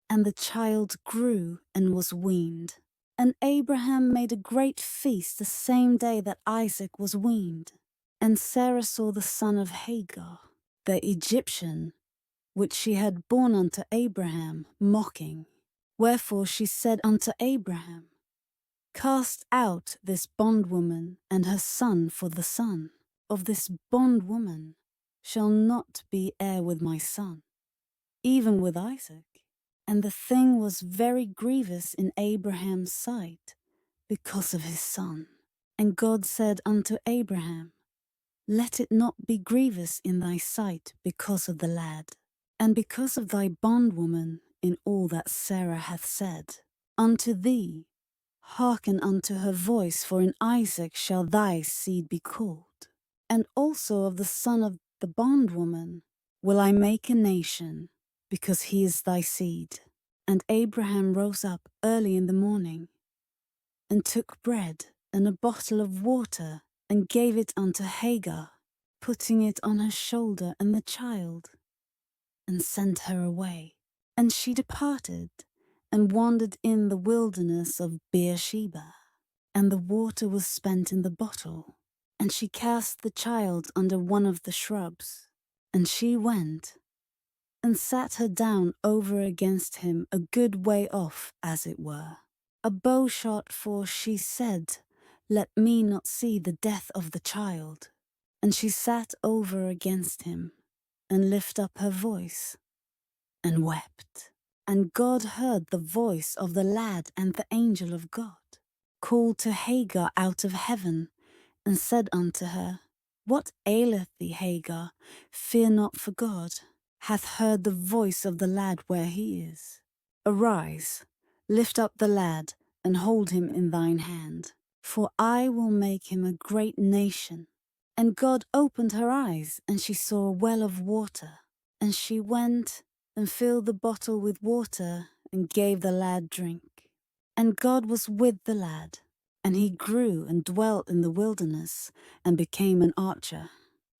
And the child grew and was weaned. And Abraham made a great feast the same day that Isaac was weaned. And Sarah saw the son of Hagar, the Egyptian, which she had borne unto Abraham, mocking. Wherefore she said unto Abraham, Cast out this bondwoman and her son, for the son of this bondwoman shall not be heir with my son, even with Isaac. And the thing was very grievous in Abraham's sight because of his son. And God said unto Abraham, Let it not be grievous in thy sight because of the lad, and because of thy bondwoman in all that Sarah hath said. Unto thee hearken unto her voice, for in Isaac shall thy seed be called. And also of the son of the bondwoman will I make a nation, because he is thy seed. And Abraham rose up early in the morning, and took bread and a bottle of water, and gave it unto Hagar, putting it on her shoulder and the child, and sent her away. And she departed, and wandered in the wilderness of Beersheba. And the water was spent in the bottle, and she cast the child under one of the shrubs. And she went, and sat her down over against him a good way off, as it were, a bowshot, for she said, Let me not see the death of the child. And she sat over against him, and lifted up her voice, and wept. And God heard the voice of the lad, and the angel of God called to Hagar out of heaven, and said unto her, What aileth thee, Hagar? Fear not, for God hath heard the voice of the lad where he is. Arise, lift up the lad, and hold him in thine hand, for I will make him a great nation. And God opened her eyes, and she saw a well of water. And she went and filled the bottle with water, and gave the lad drink. And God was with the lad, and he grew and dwelt in the wilderness, and became an archer.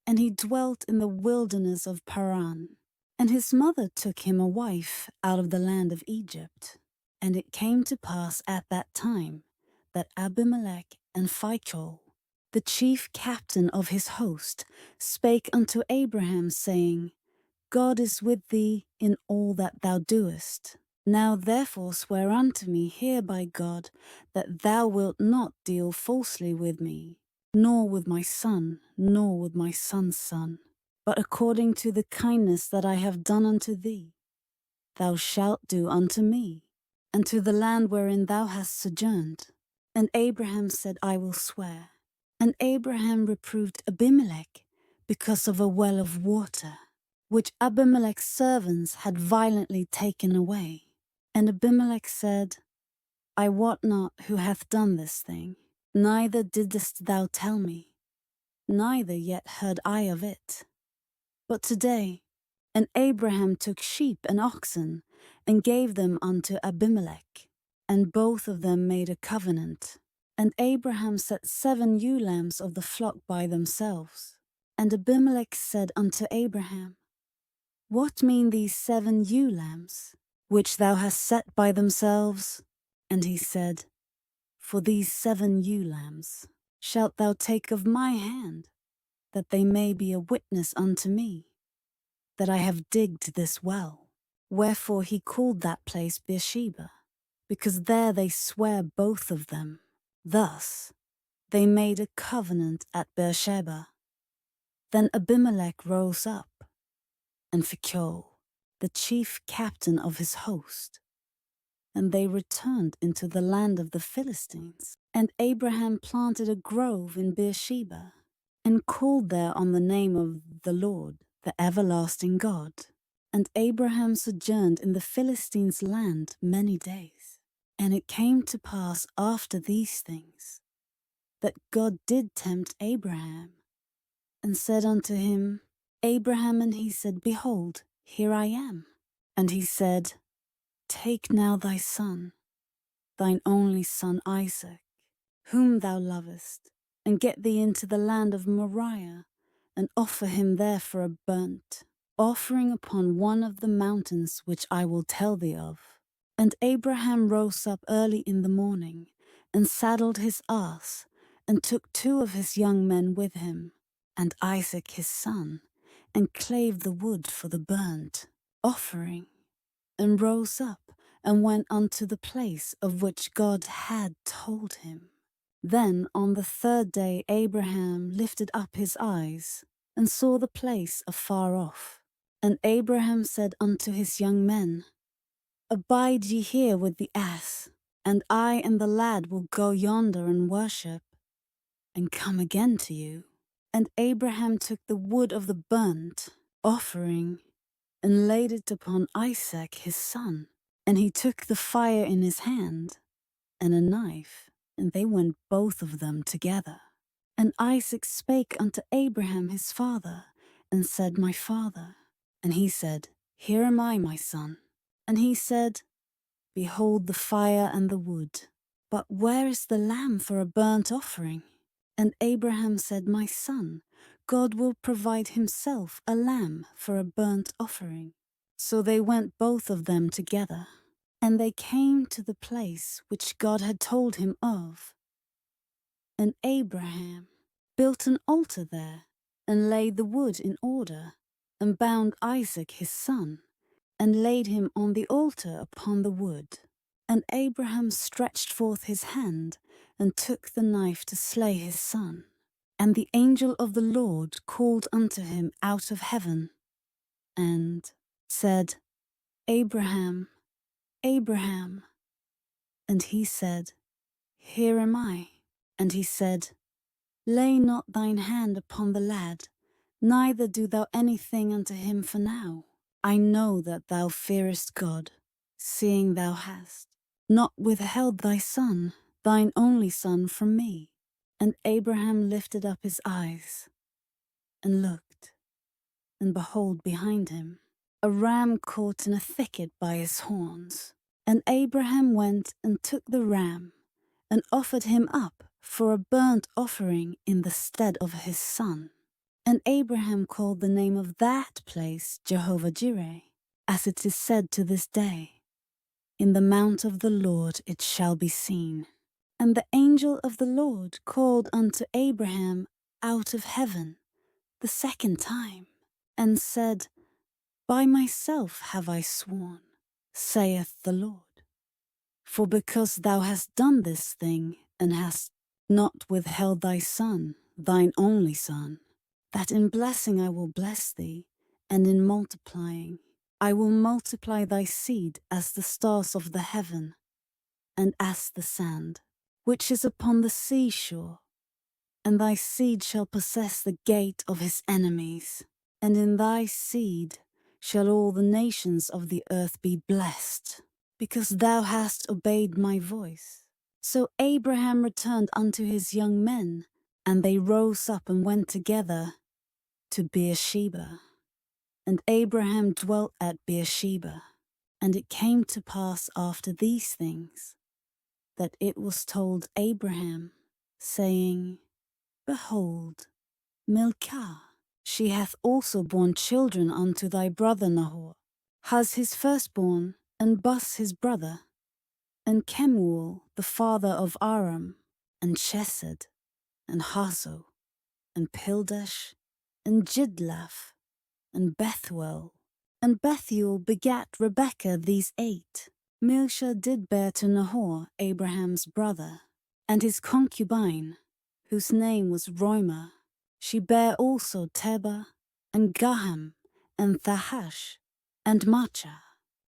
And he dwelt in the wilderness of Paran. And his mother took him a wife out of the land of Egypt. And it came to pass at that time that Abimelech and Phicol, the chief captain of his host, spake unto Abraham, saying, God is with thee in all that thou doest. Now therefore swear unto me here by God, that thou wilt not deal falsely with me, nor with my son, nor with my son's son, but according to the kindness that I have done unto thee, thou shalt do unto me, and to the land wherein thou hast sojourned. And Abraham said, I will swear. And Abraham reproved Abimelech because of a well of water, which Abimelech's servants had violently taken away. And Abimelech said, I wot not who hath done this thing, neither didst thou tell me, neither yet heard I of it. But today, and Abraham took sheep and oxen, and gave them unto Abimelech, and both of them made a covenant. And Abraham set 7 ewe lambs of the flock by themselves. And Abimelech said unto Abraham, What mean these 7 ewe lambs, which thou hast set by themselves? And he said, For these 7 ewe lambs shalt thou take of my hand, that they may be a witness unto me, that I have digged this well. Wherefore he called that place Beersheba, because there they sware both of them. Thus they made a covenant at Beersheba. Then Abimelech rose up, and Phicol, the chief captain of his host, and they returned into the land of the Philistines. And Abraham planted a grove in Beersheba, and called there on the name of the Lord, the everlasting God. And Abraham sojourned in the Philistines' land many days. And it came to pass after these things, that God did tempt Abraham, and said unto him, Abraham, and he said, Behold, here I am. And he said, Take now thy son, thine only son Isaac, whom thou lovest, and get thee into the land of Moriah, and offer him there for a burnt offering upon one of the mountains which I will tell thee of. And Abraham rose up early in the morning, and saddled his ass, and took 2 of his young men with him, and Isaac his son, and clave the wood for the burnt offering, and rose up, and went unto the place of which God had told him. Then on the 3rd day Abraham lifted up his eyes, and saw the place afar off. And Abraham said unto his young men, Abide ye here with the ass, and I and the lad will go yonder and worship, and come again to you. And Abraham took the wood of the burnt offering, and laid it upon Isaac his son. And he took the fire in his hand, and a knife, and they went both of them together. And Isaac spake unto Abraham his father, and said, My father. And he said, Here am I, my son. And he said, Behold the fire and the wood, but where is the lamb for a burnt offering? And Abraham said, My son, God will provide himself a lamb for a burnt offering. So they went both of them together, and they came to the place which God had told him of. And Abraham built an altar there, and laid the wood in order, and bound Isaac his son, and laid him on the altar upon the wood. And Abraham stretched forth his hand, and took the knife to slay his son. And the angel of the Lord called unto him out of heaven, and said, Abraham, Abraham. And he said, Here am I. And he said, Lay not thine hand upon the lad, neither do thou anything unto him for now. I know that thou fearest God, seeing thou hast not withheld thy son, thine only son, from me. And Abraham lifted up his eyes, and looked, and behold behind him a ram caught in a thicket by his horns. And Abraham went and took the ram, and offered him up for a burnt offering in the stead of his son. And Abraham called the name of that place Jehovah-Jireh, as it is said to this day, In the mount of the Lord it shall be seen. And the angel of the Lord called unto Abraham out of heaven the 2nd time, and said, By myself have I sworn, saith the Lord. For because thou hast done this thing, and hast not withheld thy son, thine only son, that in blessing I will bless thee, and in multiplying I will multiply thy seed as the stars of the heaven, and as the sand, which is upon the seashore. And thy seed shall possess the gate of his enemies, and in thy seed shall all the nations of the earth be blessed, because thou hast obeyed my voice. So Abraham returned unto his young men, and they rose up and went together to Beersheba. And Abraham dwelt at Beersheba. And it came to pass after these things, that it was told Abraham, saying, Behold, Milcah, she hath also borne children unto thy brother Nahor, Huz his firstborn, and Bus his brother, and Kemuel the father of Aram, and Chesed, and Hazo, and Pildash, and Jidlaph, and Bethuel. And Bethuel begat Rebekah these 8. Milcah did bear to Nahor Abraham's brother, and his concubine, whose name was Roimah. She bare also Tebah, and Gaham, and Thahash, and Maachah.